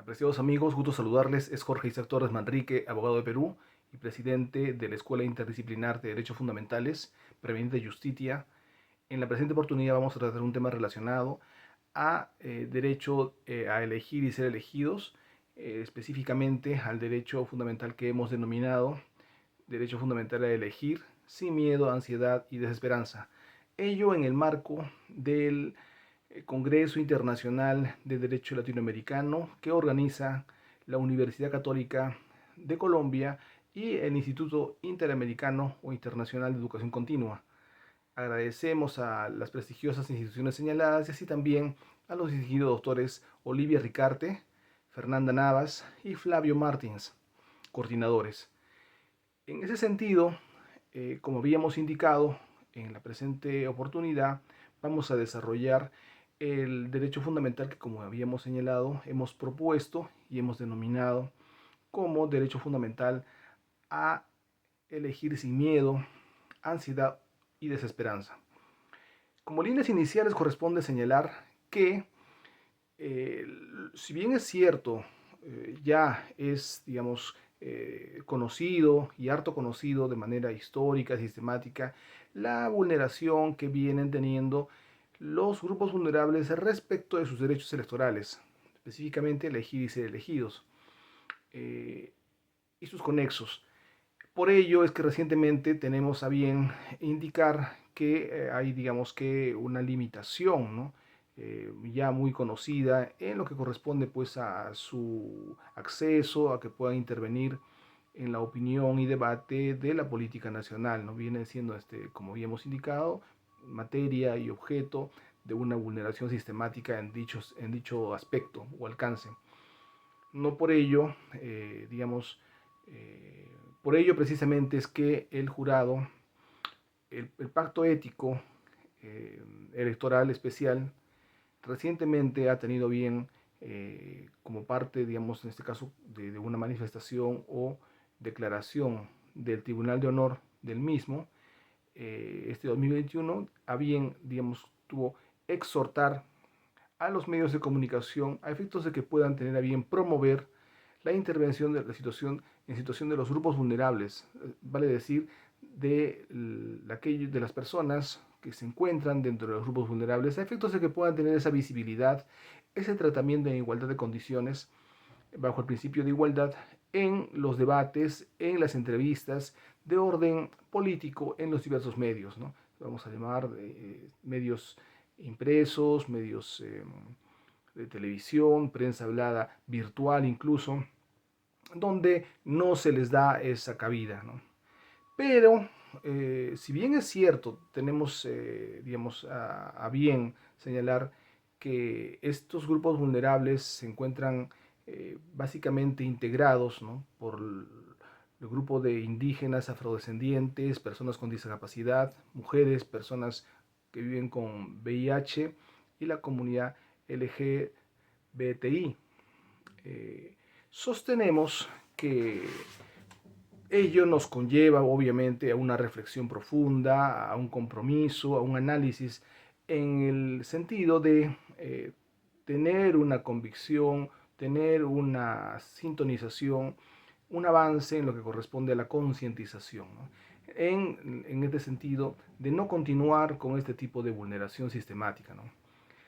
Apreciados amigos, gusto saludarles. Es Jorge Isaac Torres Manrique, abogado de Perú y presidente de la Escuela Interdisciplinar de Derechos Fundamentales, Preveniente de Justicia. En la presente oportunidad vamos a tratar un tema relacionado a derecho a elegir y ser elegidos, específicamente al derecho fundamental que hemos denominado derecho fundamental a elegir sin miedo, ansiedad y desesperanza. Ello en el marco del Congreso Internacional de Derecho Latinoamericano que organiza la Universidad Católica de Colombia y el Instituto Interamericano o Internacional de Educación Continua. Agradecemos a las prestigiosas instituciones señaladas y así también a los distinguidos doctores Olivia Ricarte, Fernanda Navas y Flavio Martins, coordinadores. En ese sentido, como habíamos indicado en la presente oportunidad, vamos a desarrollar el derecho fundamental que, como habíamos señalado, hemos propuesto y hemos denominado como derecho fundamental a elegir sin miedo, ansiedad y desesperanza. Como líneas iniciales corresponde señalar que, eh, si bien es cierto, ya es, digamos, conocido y harto conocido de manera histórica, sistemática, la vulneración que vienen teniendo los grupos vulnerables respecto de sus derechos electorales, específicamente elegir y ser elegidos, eh, y sus conexos. Por ello es que recientemente tenemos a bien indicar que hay, digamos que, una limitación, ¿no? Ya muy conocida en lo que corresponde pues a su acceso, a que puedan intervenir en la opinión y debate de la política nacional, ¿no? Viene siendo, como habíamos indicado, materia y objeto de una vulneración sistemática en dicho aspecto o alcance. No por ello, digamos, eh, por ello precisamente es que el jurado, el pacto ético eh, electoral especial, recientemente ha tenido bien, como parte, digamos, en este caso, de una manifestación o declaración del Tribunal de Honor del mismo, este 2021, a bien, digamos, tuvo exhortar a los medios de comunicación a efectos de que puedan tener a bien promover la intervención de la situación en situación de los grupos vulnerables, vale decir, de las personas que se encuentran dentro de los grupos vulnerables, a efectos de que puedan tener esa visibilidad, ese tratamiento en igualdad de condiciones, bajo el principio de igualdad, en los debates, en las entrevistas de orden político en los diversos medios, ¿no? Vamos a llamar medios impresos, medios de televisión, prensa hablada virtual incluso, donde no se les da esa cabida, ¿no? Pero, si bien es cierto, tenemos, digamos, a bien señalar que estos grupos vulnerables se encuentran básicamente integrados, ¿no? Por el grupo de indígenas, afrodescendientes, personas con discapacidad, mujeres, personas que viven con VIH y la comunidad LGBTI. Sostenemos que ello nos conlleva obviamente a una reflexión profunda, a un compromiso, a un análisis en el sentido de tener una convicción, tener una sintonización, un avance en lo que corresponde a la concientización, ¿no? En este sentido de no continuar con este tipo de vulneración sistemática, ¿no?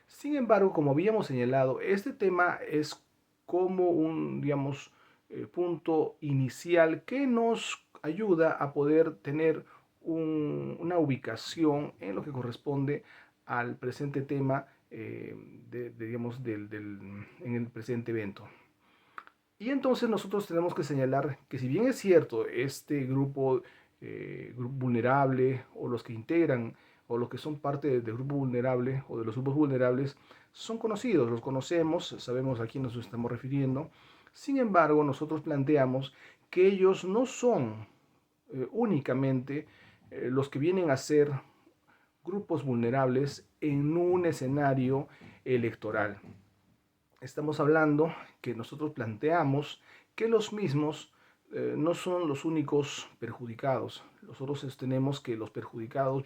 Sin embargo, como habíamos señalado, este tema es como un, digamos, punto inicial que nos ayuda a poder tener una ubicación en lo que corresponde al presente tema, digamos, en el presente evento. Y entonces nosotros tenemos que señalar que, si bien es cierto, este grupo vulnerable, o los que integran o los que son parte del grupo vulnerable o de los grupos vulnerables, son conocidos, los conocemos, sabemos a quién nos estamos refiriendo. Sin embargo, nosotros planteamos que ellos no son únicamente los que vienen a ser grupos vulnerables en un escenario electoral. Estamos hablando que nosotros planteamos que los mismos no son los únicos perjudicados. Nosotros sostenemos que los perjudicados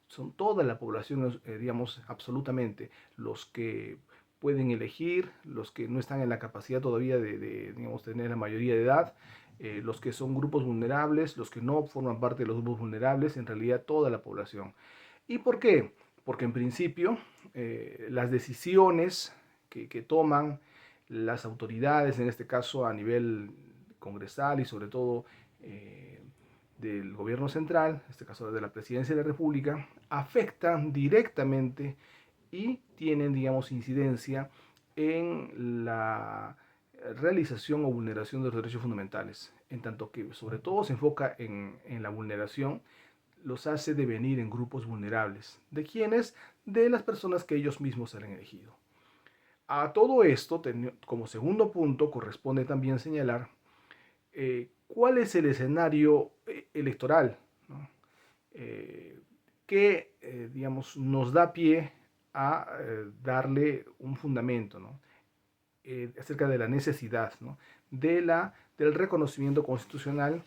son toda la población, digamos, absolutamente, los que pueden elegir, los que no están en la capacidad todavía digamos, tener la mayoría de edad, los que son grupos vulnerables, los que no forman parte de los grupos vulnerables, en realidad toda la población. ¿Y por qué? Porque en principio las decisiones que toman las autoridades, en este caso a nivel congresal y sobre todo del gobierno central, en este caso de la presidencia de la República, afectan directamente y tienen, digamos, incidencia en la realización o vulneración de los derechos fundamentales, en tanto que sobre todo se enfoca en la vulneración, los hace devenir en grupos vulnerables. ¿De quiénes? De las personas que ellos mismos han elegido. A todo esto, como segundo punto, corresponde también señalar cuál es el escenario electoral, ¿no? Que, digamos, nos da pie a darle un fundamento, ¿no? Acerca de la necesidad, ¿no? Del reconocimiento constitucional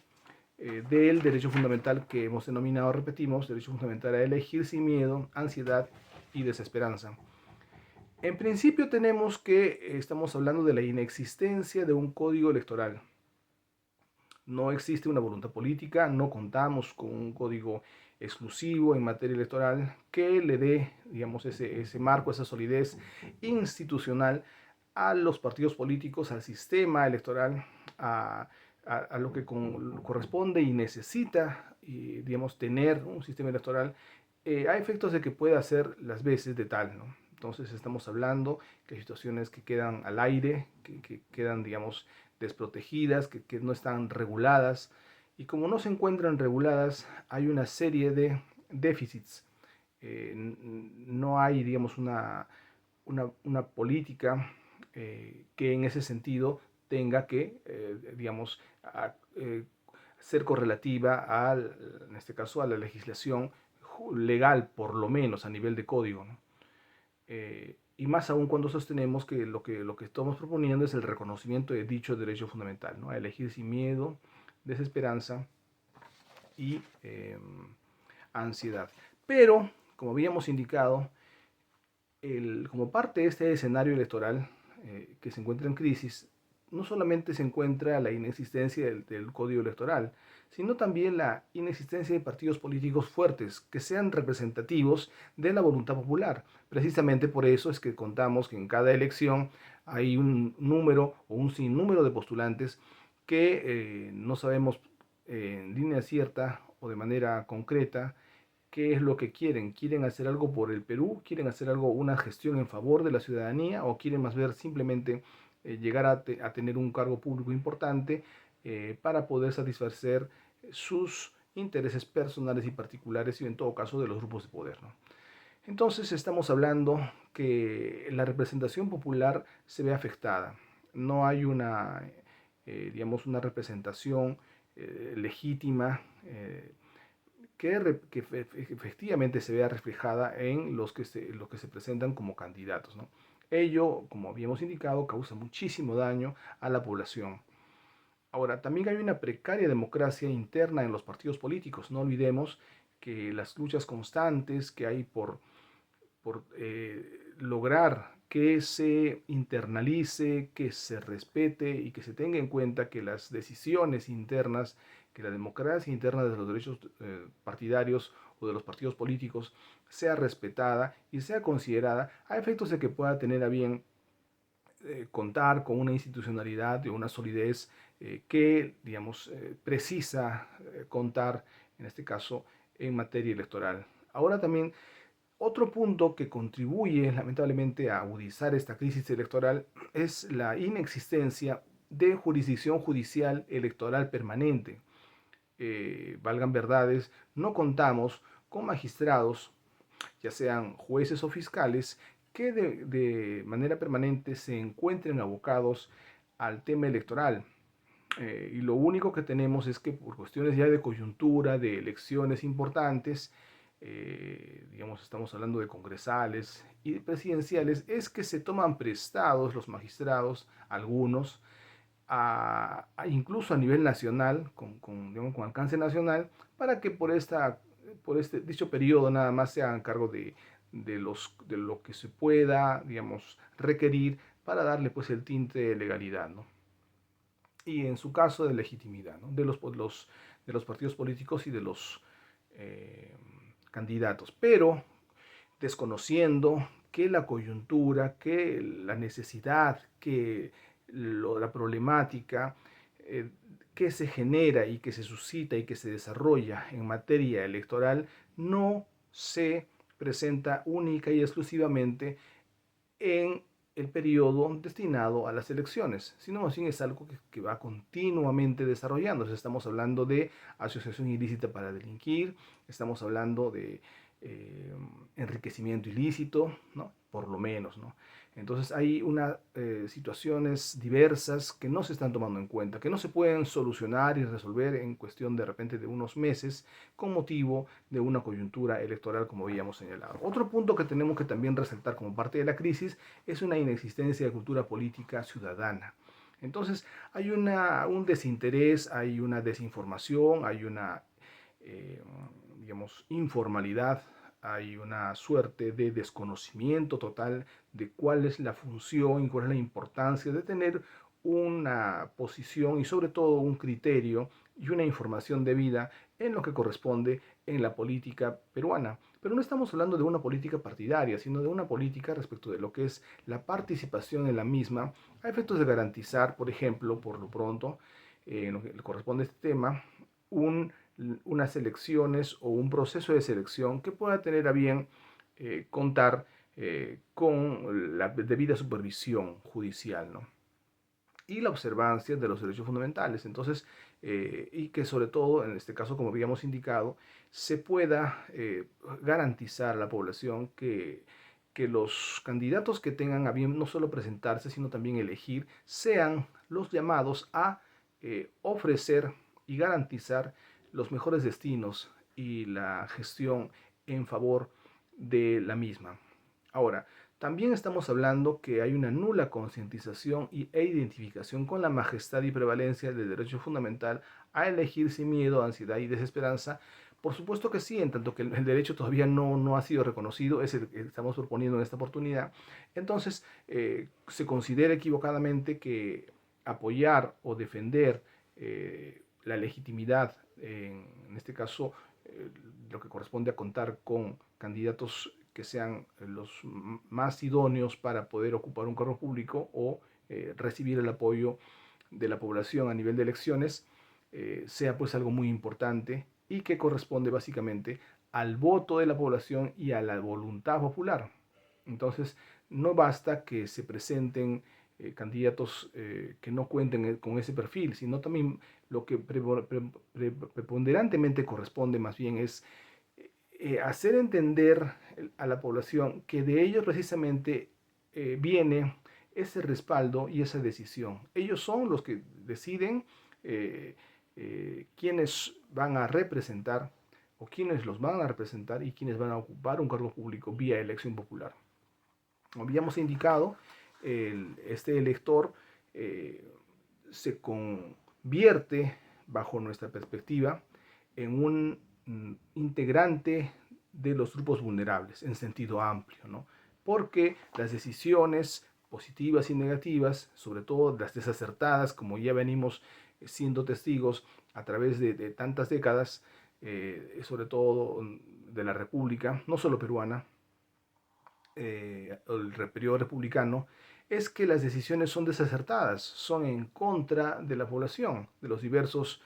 del derecho fundamental que hemos denominado, repetimos, derecho fundamental a elegir sin miedo, ansiedad y desesperanza. En principio tenemos que estamos hablando de la inexistencia de un código electoral. No existe una voluntad política, no contamos con un código exclusivo en materia electoral que le dé, digamos, ese marco, esa solidez institucional a los partidos políticos, al sistema electoral, a lo que corresponde y necesita, digamos, tener un sistema electoral a efectos de que pueda hacer las veces de tal, ¿no? Entonces estamos hablando que hay situaciones que quedan al aire, que quedan, digamos, desprotegidas, que no están reguladas, y como no se encuentran reguladas, hay una serie de déficits. No hay, digamos, una política que en ese sentido tenga que, digamos, ser correlativa en este caso, a la legislación legal, por lo menos a nivel de código, ¿no? Y más aún cuando sostenemos que lo que estamos proponiendo es el reconocimiento de dicho derecho fundamental, ¿no? A elegir sin miedo, desesperanza y ansiedad. Pero, como habíamos indicado, como parte de este escenario electoral que se encuentra en crisis, no solamente se encuentra la inexistencia del código electoral, sino también la inexistencia de partidos políticos fuertes que sean representativos de la voluntad popular. Precisamente por eso es que contamos que en cada elección hay un número o un sinnúmero de postulantes que no sabemos en línea cierta o de manera concreta qué es lo que quieren. ¿Quieren hacer algo por el Perú? ¿Quieren hacer algo, una gestión en favor de la ciudadanía? ¿O quieren más ver simplemente llegar a tener un cargo público importante para poder satisfacer sus intereses personales y particulares y en todo caso de los grupos de poder, ¿no? Entonces estamos hablando que la representación popular se ve afectada. No hay digamos, una representación legítima que efectivamente se vea reflejada en los que se presentan como candidatos, ¿no? Ello, como habíamos indicado, causa muchísimo daño a la población. Ahora, también hay una precaria democracia interna en los partidos políticos. No olvidemos que las luchas constantes que hay por lograr que se internalice, que se respete y que se tenga en cuenta que las decisiones internas, que la democracia interna de los derechos partidarios o de los partidos políticos sea respetada y sea considerada a efectos de que pueda tener a bien contar con una institucionalidad de una solidez que, digamos, precisa contar, en este caso, en materia electoral. Ahora también otro punto que contribuye lamentablemente a agudizar esta crisis electoral es la inexistencia de jurisdicción judicial electoral permanente. Valgan verdades, no contamos con magistrados, ya sean jueces o fiscales, que de manera permanente se encuentren abocados al tema electoral. Y lo único que tenemos es que por cuestiones ya de coyuntura, de elecciones importantes, digamos, estamos hablando de congresales y de presidenciales, es que se toman prestados los magistrados, algunos, incluso a nivel nacional, digamos, con alcance nacional, para que por este dicho periodo nada más se hagan cargo de lo que se pueda, digamos, requerir para darle pues el tinte de legalidad, ¿no? Y en su caso de legitimidad, ¿no? De los partidos políticos y de los eh, candidatos, pero desconociendo que la coyuntura, que la necesidad, que la problemática que se genera y que se suscita y que se desarrolla en materia electoral no se presenta única y exclusivamente en el periodo destinado a las elecciones, sino más bien es algo que va continuamente desarrollándose. Estamos hablando de asociación ilícita para delinquir, estamos hablando de enriquecimiento ilícito, ¿no? Por lo menos, ¿no? Entonces hay unas situaciones diversas que no se están tomando en cuenta, que no se pueden solucionar y resolver en cuestión de repente de unos meses con motivo de una coyuntura electoral como habíamos señalado. Otro punto que tenemos que también resaltar como parte de la crisis es una inexistencia de cultura política ciudadana. Entonces hay un desinterés, hay una desinformación, hay una digamos, informalidad, hay una suerte de desconocimiento total de cuál es la función y cuál es la importancia de tener una posición y sobre todo un criterio y una información debida en lo que corresponde en la política peruana. Pero no estamos hablando de una política partidaria, sino de una política respecto de lo que es la participación en la misma, a efectos de garantizar, por ejemplo, por lo pronto, en lo que corresponde a este tema, un unas elecciones o un proceso de selección que pueda tener a bien contar con la debida supervisión judicial, ¿no? Y la observancia de los derechos fundamentales. Entonces, y que sobre todo, en este caso, como habíamos indicado, se pueda garantizar a la población que los candidatos que tengan a bien no solo presentarse, sino también elegir, sean los llamados a ofrecer y garantizar los mejores destinos y la gestión en favor de la misma. Ahora, también estamos hablando que hay una nula concientización e identificación con la majestad y prevalencia del derecho fundamental a elegir sin miedo, ansiedad y desesperanza. Por supuesto que sí, en tanto que el derecho todavía no ha sido reconocido, es el que estamos proponiendo en esta oportunidad. Entonces, se considera equivocadamente que apoyar o defender la legitimidad, en este caso, lo que corresponde a contar con candidatos que sean los más idóneos para poder ocupar un cargo público o recibir el apoyo de la población a nivel de elecciones, sea pues algo muy importante y que corresponde básicamente al voto de la población y a la voluntad popular. Entonces, no basta que se presenten candidatos que no cuenten con ese perfil, sino también lo que preponderantemente corresponde más bien es hacer entender a la población que de ellos precisamente viene ese respaldo y esa decisión. Ellos son los que deciden quiénes van a representar o quiénes los van a representar y quiénes van a ocupar un cargo público vía elección popular. Como habíamos indicado, este elector se convierte, bajo nuestra perspectiva, en un integrante de los grupos vulnerables en sentido amplio, ¿no? Porque las decisiones positivas y negativas, sobre todo las desacertadas, como ya venimos siendo testigos a través de tantas décadas, sobre todo de la República, no solo peruana, el periodo republicano, es que las decisiones son desacertadas, son en contra de la población, de los diversos,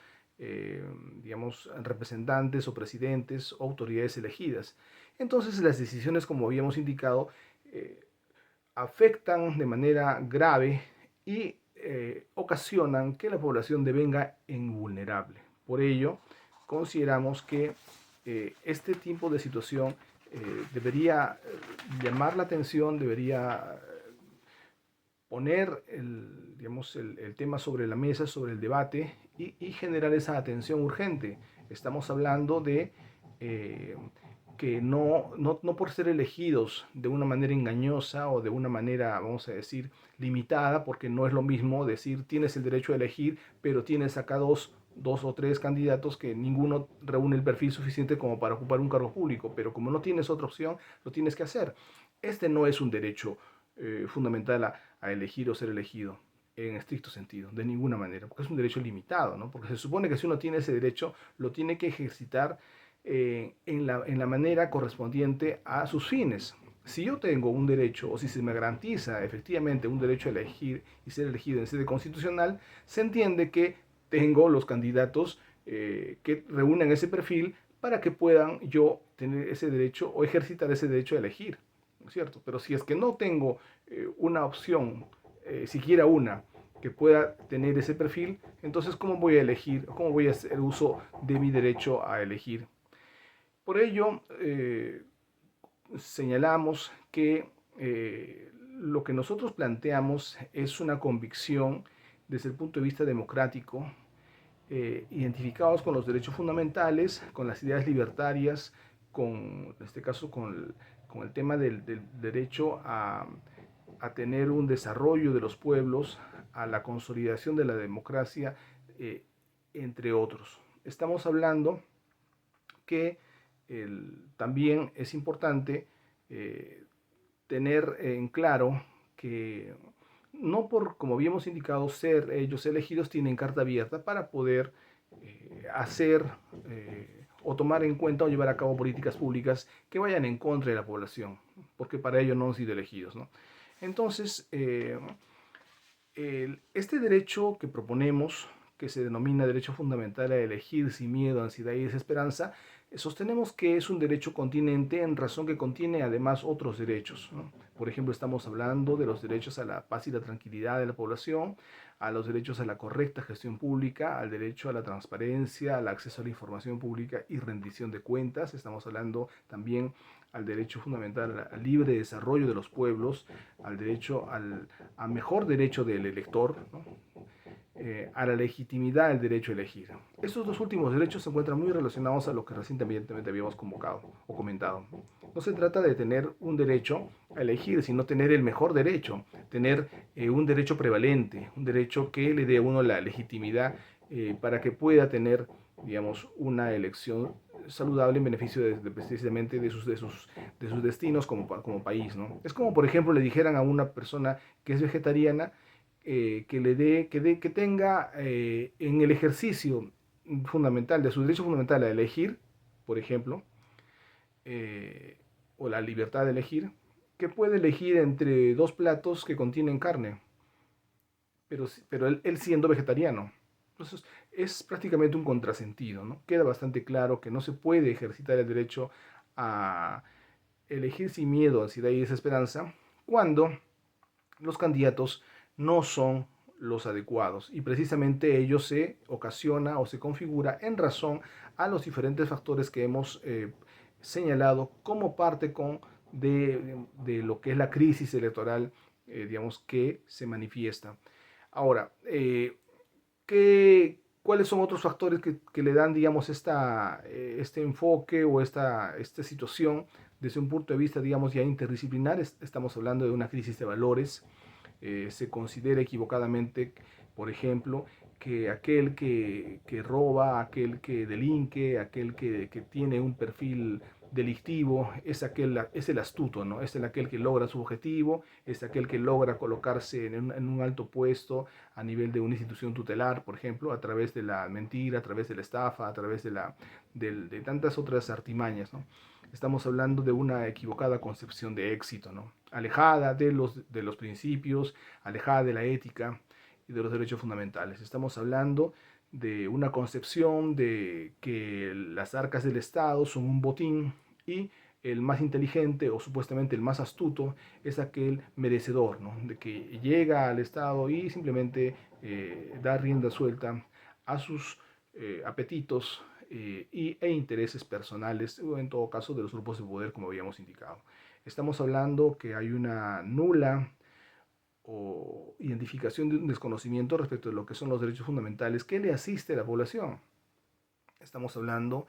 digamos, representantes o presidentes o autoridades elegidas. Entonces las decisiones, como habíamos indicado, afectan de manera grave y ocasionan que la población devenga invulnerable. Por ello, consideramos que este tipo de situación debería llamar la atención, debería poner digamos, el tema sobre la mesa, sobre el debate y generar esa atención urgente. Estamos hablando de que no por ser elegidos de una manera engañosa o de una manera, vamos a decir, limitada, porque no es lo mismo decir tienes el derecho a elegir, pero tienes acá dos 2 o 3 candidatos que ninguno reúne el perfil suficiente como para ocupar un cargo público, pero como no tienes otra opción, lo tienes que hacer. Este no es un derecho fundamental a elegir o ser elegido en estricto sentido, de ninguna manera, porque es un derecho limitado, ¿no? Porque se supone que si uno tiene ese derecho, lo tiene que ejercitar en la manera correspondiente a sus fines. Si yo tengo un derecho, o si se me garantiza efectivamente un derecho a elegir y ser elegido en sede constitucional, se entiende que tengo los candidatos que reúnen ese perfil para que puedan yo tener ese derecho o ejercitar ese derecho a elegir, ¿no es cierto? Pero si es que no tengo una opción, siquiera una, que pueda tener ese perfil, entonces ¿cómo voy a elegir? ¿Cómo voy a hacer uso de mi derecho a elegir? Por ello, señalamos que lo que nosotros planteamos es una convicción desde el punto de vista democrático, identificados con los derechos fundamentales, con las ideas libertarias, en este caso con el tema del derecho a tener un desarrollo de los pueblos, a la consolidación de la democracia, entre otros. Estamos hablando que también es importante tener en claro que no por, como habíamos indicado, ser ellos elegidos, tienen carta abierta para poder hacer o tomar en cuenta o llevar a cabo políticas públicas que vayan en contra de la población, porque para ello no han sido elegidos, ¿no? Entonces, este derecho que proponemos, que se denomina derecho fundamental a elegir sin miedo, ansiedad y desesperanza, sostenemos que es un derecho continente en razón que contiene además otros derechos, ¿no? Por ejemplo, estamos hablando de los derechos a la paz y la tranquilidad de la población, a los derechos a la correcta gestión pública, al derecho a la transparencia, al acceso a la información pública y rendición de cuentas. Estamos hablando también al derecho fundamental al libre desarrollo de los pueblos, al derecho a mejor derecho del elector, ¿no? A la legitimidad del derecho a elegir. Estos dos últimos derechos se encuentran muy relacionados a lo que recientemente habíamos convocado o comentado. No se trata de tener un derecho a elegir, sino tener el mejor derecho, tener un derecho prevalente, un derecho que le dé a uno la legitimidad para que pueda tener, digamos, una elección saludable en beneficio precisamente de sus destinos como país, ¿no? Es como, por ejemplo, le dijeran a una persona que es vegetariana que tenga en el ejercicio fundamental de su derecho fundamental a elegir, por ejemplo, eh, o la libertad de elegir, que puede elegir entre dos platos que contienen carne, pero él siendo vegetariano. Entonces es prácticamente un contrasentido, ¿no? Queda bastante claro que no se puede ejercitar el derecho a elegir sin miedo, ansiedad y desesperanza cuando los candidatos no son los adecuados y precisamente ello se ocasiona o se configura en razón a los diferentes factores que hemos señalado como parte de lo que es la crisis electoral, digamos, que se manifiesta. Ahora, ¿cuáles son otros factores que le dan, digamos, este enfoque o esta situación desde un punto de vista, digamos, ya interdisciplinar? Estamos hablando de una crisis de valores. Se considera equivocadamente, por ejemplo, que aquel que roba, aquel que delinque, aquel que tiene un perfil delictivo, es el astuto, ¿no? Es aquel que logra su objetivo, es aquel que logra colocarse en un alto puesto a nivel de una institución tutelar, por ejemplo, a través de la mentira, a través de la estafa, a través de tantas otras artimañas, ¿no? Estamos hablando de una equivocada concepción de éxito, ¿no? Alejada de los principios, alejada de la ética y de los derechos fundamentales. Estamos hablando de una concepción de que las arcas del Estado son un botín y el más inteligente o supuestamente el más astuto es aquel merecedor, ¿no? De que llega al Estado y simplemente da rienda suelta a sus apetitos e intereses personales, o en todo caso de los grupos de poder, como habíamos indicado. Estamos hablando que hay una nula o identificación de un desconocimiento respecto de lo que son los derechos fundamentales que le asiste a la población. Estamos hablando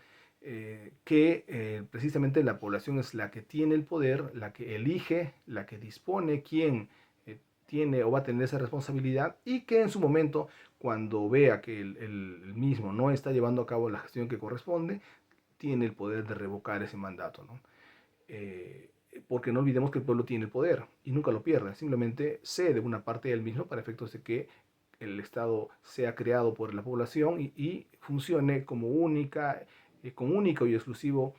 que precisamente la población es la que tiene el poder, la que elige, la que dispone quién tiene o va a tener esa responsabilidad y que en su momento, cuando vea que el mismo no está llevando a cabo la gestión que corresponde, tiene el poder de revocar ese mandato, ¿no? Eh, Porque no olvidemos que el pueblo tiene el poder y nunca lo pierde, simplemente cede una parte del mismo para efectos de que el Estado sea creado por la población y funcione como con único y exclusivo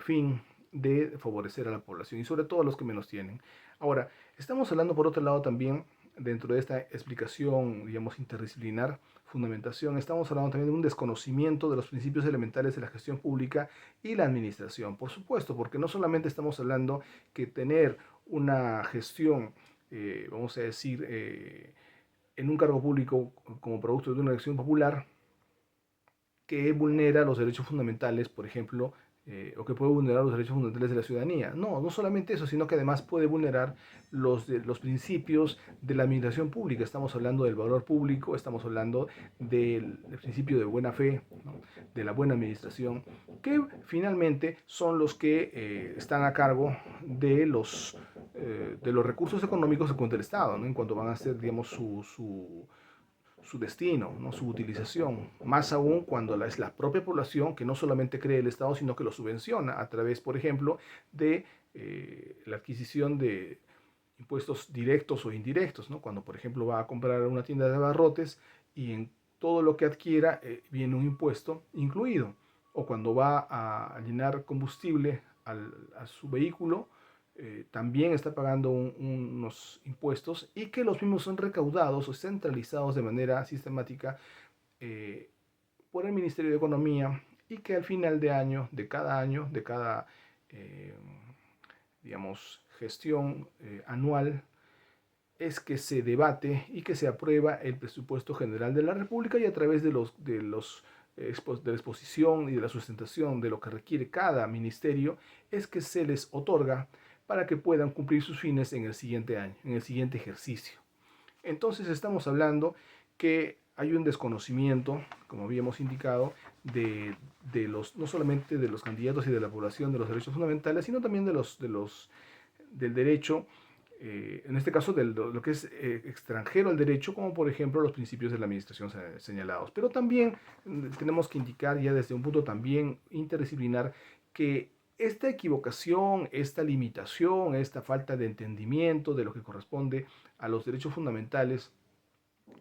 fin de favorecer a la población y sobre todo a los que menos tienen. Ahora, estamos hablando por otro lado también, dentro de esta explicación, digamos, interdisciplinar, fundamentación, estamos hablando también de un desconocimiento de los principios elementales de la gestión pública y la administración, por supuesto, porque no solamente estamos hablando que tener una gestión, vamos a decir, en un cargo público como producto de una elección popular, que vulnera los derechos fundamentales, por ejemplo, o que puede vulnerar los derechos fundamentales de la ciudadanía. No, no solamente eso, sino que además puede vulnerar los principios de la administración pública. Estamos hablando del valor público, estamos hablando del principio de buena fe, ¿no? De la buena administración, que finalmente son los que están a cargo de los recursos económicos que cuenta el Estado, ¿no? En cuanto van a ser, digamos, su destino, ¿no? Su utilización, más aún cuando es la propia población que no solamente cree el Estado, sino que lo subvenciona a través, por ejemplo, de la adquisición de impuestos directos o indirectos, ¿no? Cuando, por ejemplo, va a comprar una tienda de abarrotes y en todo lo que adquiera viene un impuesto incluido, o cuando va a llenar combustible a su vehículo, también está pagando unos impuestos y que los mismos son recaudados o centralizados de manera sistemática eh, por el Ministerio de Economía y que al final año, de cada, eh, digamos, gestión anual, es que se debate y que se aprueba el presupuesto general de la República y a través de la exposición y de la sustentación de lo que requiere cada ministerio es que se les otorga para que puedan cumplir sus fines en el siguiente año, en el siguiente ejercicio. Entonces estamos hablando que hay un desconocimiento, como habíamos indicado, no solamente de los candidatos y de la población de los derechos fundamentales, sino también del derecho, en este caso de lo que es extranjero al derecho, como por ejemplo los principios de la administración señalados. Pero también tenemos que indicar ya desde un punto también interdisciplinar que esta equivocación, esta limitación, esta falta de entendimiento de lo que corresponde a los derechos fundamentales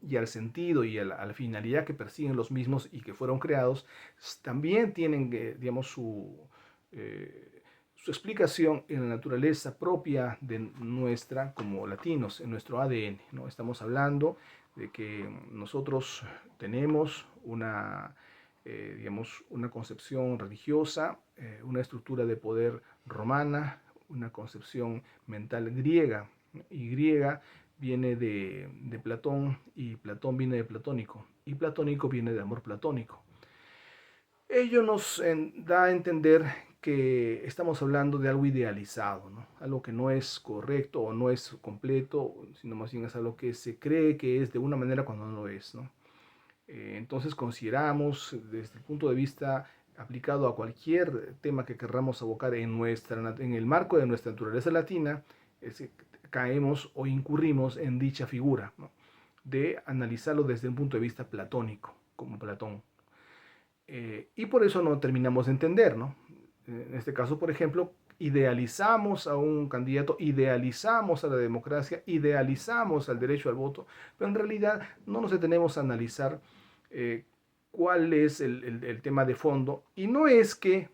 y al sentido y a la finalidad que persiguen los mismos y que fueron creados, también tienen, digamos, su explicación en la naturaleza propia de nuestra como latinos, en nuestro ADN, ¿no? Estamos hablando de que nosotros tenemos digamos, una concepción religiosa, una estructura de poder romana, una concepción mental griega, y griega viene de Platón y Platón viene de platónico y platónico viene de amor platónico. Ello nos da a entender que estamos hablando de algo idealizado, ¿no? Algo que no es correcto o no es completo, sino más bien es algo que se cree que es de una manera cuando no lo es, ¿no? Entonces consideramos desde el punto de vista aplicado a cualquier tema que querramos abocar en el marco de nuestra naturaleza latina, caemos o incurrimos en dicha figura, ¿no? De analizarlo desde un punto de vista platónico, como Platón. Y por eso no terminamos de entender, ¿no? En este caso, por ejemplo, idealizamos a un candidato, idealizamos a la democracia, idealizamos al derecho al voto, pero en realidad no nos detenemos a analizar cuál es el tema de fondo. Y no es que,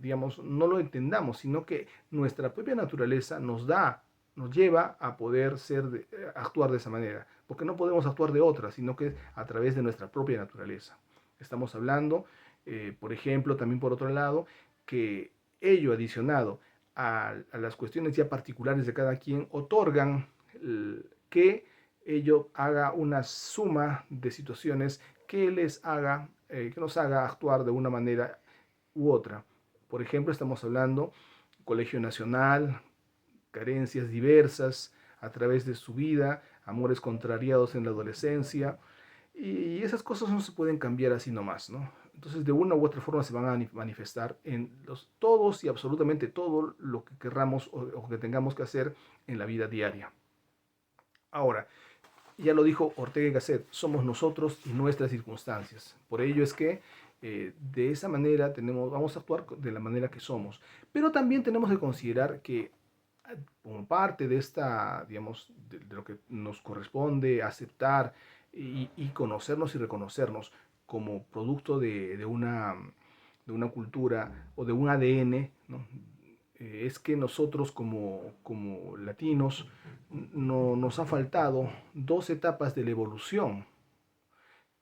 digamos, no lo entendamos, sino que nuestra propia naturaleza nos lleva a poder actuar de esa manera, porque no podemos actuar de otra, sino que a través de nuestra propia naturaleza. Estamos hablando, por ejemplo, también por otro lado, que ello adicionado a las cuestiones ya particulares de cada quien otorgan que ello haga una suma de situaciones que que nos haga actuar de una manera u otra. Por ejemplo, estamos hablando colegio nacional, carencias diversas a través de su vida, amores contrariados en la adolescencia, y esas cosas no se pueden cambiar así nomás, ¿no? Entonces, de una u otra forma se van a manifestar en todos y absolutamente todo lo que querramos o que tengamos que hacer en la vida diaria. Ahora, ya lo dijo Ortega y Gasset, somos nosotros y nuestras circunstancias. Por ello es que de esa manera vamos a actuar de la manera que somos. Pero también tenemos que considerar que como parte de esta, digamos, de lo que nos corresponde aceptar y conocernos y reconocernos como producto de una cultura o de un ADN, ¿no? Es que nosotros como latinos nos ha faltado dos etapas de la evolución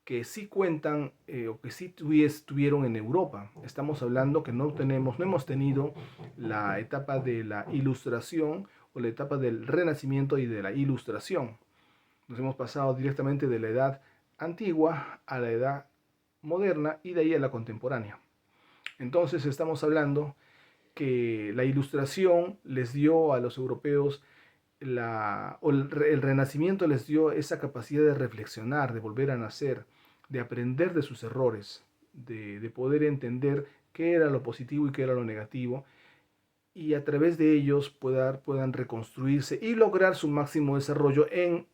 que sí cuentan o que sí tuvieron en Europa. Estamos hablando que no hemos tenido la etapa de la ilustración o la etapa del renacimiento y de la ilustración. Nos hemos pasado directamente de la edad antigua a la edad moderna y de ahí a la contemporánea. Entonces estamos hablando que la ilustración les dio a los europeos el renacimiento les dio esa capacidad de reflexionar, de volver a nacer, de aprender de sus errores, de poder entender qué era lo positivo y qué era lo negativo, y a través de ellos puedan reconstruirse y lograr su máximo desarrollo en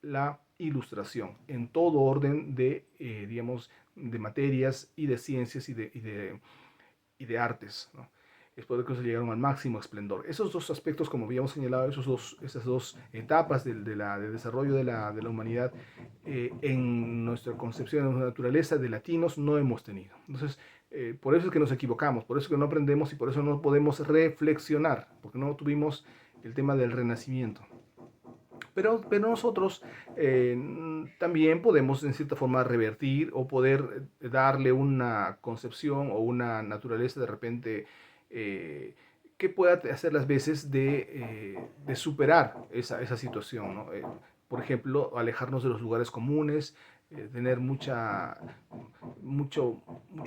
la ilustración, en todo orden digamos, de materias y de ciencias y de artes, ¿no? Es por eso llegaron al máximo esplendor. Esos dos aspectos, como habíamos señalado, esas dos etapas del desarrollo de la humanidad, en nuestra concepción de nuestra naturaleza de latinos no hemos tenido. Entonces, por eso es que nos equivocamos, por eso es que no aprendemos y por eso no podemos reflexionar, porque no tuvimos el tema del renacimiento. Pero nosotros también podemos en cierta forma revertir o poder darle una concepción o una naturaleza de repente que pueda hacer las veces de superar esa situación, ¿no? Por ejemplo, alejarnos de los lugares comunes, tener mucho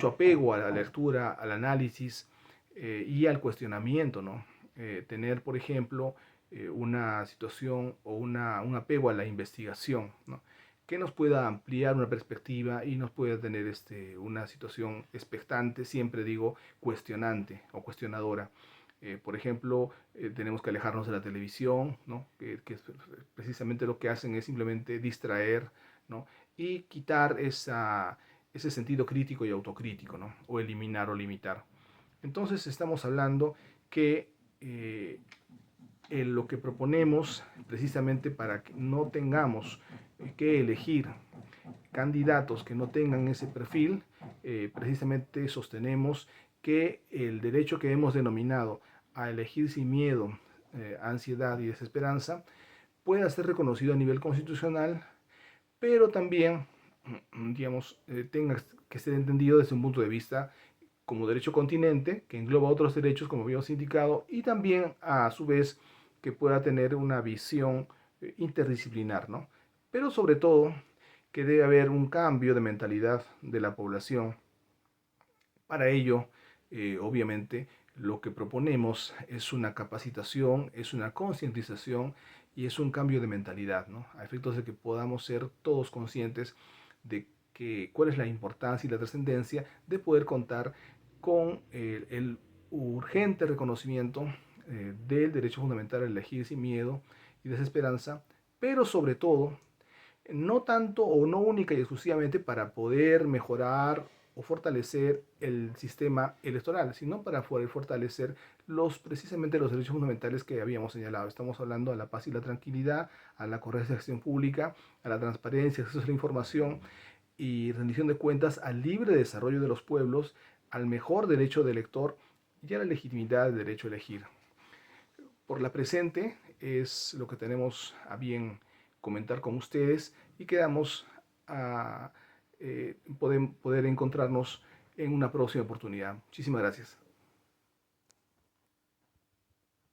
apego a la lectura, al análisis y al cuestionamiento, ¿no? Tener, por ejemplo, una situación o un apego a la investigación, ¿no? Que nos pueda ampliar una perspectiva y nos pueda tener una situación expectante, siempre digo cuestionante o cuestionadora. Por ejemplo, tenemos que alejarnos de la televisión, ¿no? Que precisamente lo que hacen es simplemente distraer, ¿no? Y quitar ese sentido crítico y autocrítico, ¿no? O eliminar o limitar. Entonces estamos hablando que lo que proponemos precisamente para que no tengamos que elegir candidatos que no tengan ese perfil, precisamente sostenemos que el derecho que hemos denominado a elegir sin miedo, ansiedad y desesperanza pueda ser reconocido a nivel constitucional, pero también, digamos, tenga que ser entendido desde un punto de vista como derecho continente, que engloba otros derechos, como habíamos indicado, y también a su vez que pueda tener una visión interdisciplinar, ¿no? Pero sobre todo que debe haber un cambio de mentalidad de la población. Para ello, obviamente, lo que proponemos es una capacitación, es una concientización y es un cambio de mentalidad, ¿no? A efectos de que podamos ser todos conscientes de cuál es la importancia y la trascendencia de poder contar con el urgente reconocimiento del derecho fundamental a elegir sin miedo y desesperanza, pero sobre todo, no tanto o no única y exclusivamente para poder mejorar o fortalecer el sistema electoral, sino para poder fortalecer precisamente los derechos fundamentales que habíamos señalado. Estamos hablando de la paz y la tranquilidad, a la correcta gestión pública, a la transparencia, acceso a la información y rendición de cuentas, al libre desarrollo de los pueblos, al mejor derecho de elector y a la legitimidad del derecho a elegir. Por la presente es lo que tenemos a bien comentar con ustedes y quedamos a poder encontrarnos en una próxima oportunidad. Muchísimas gracias.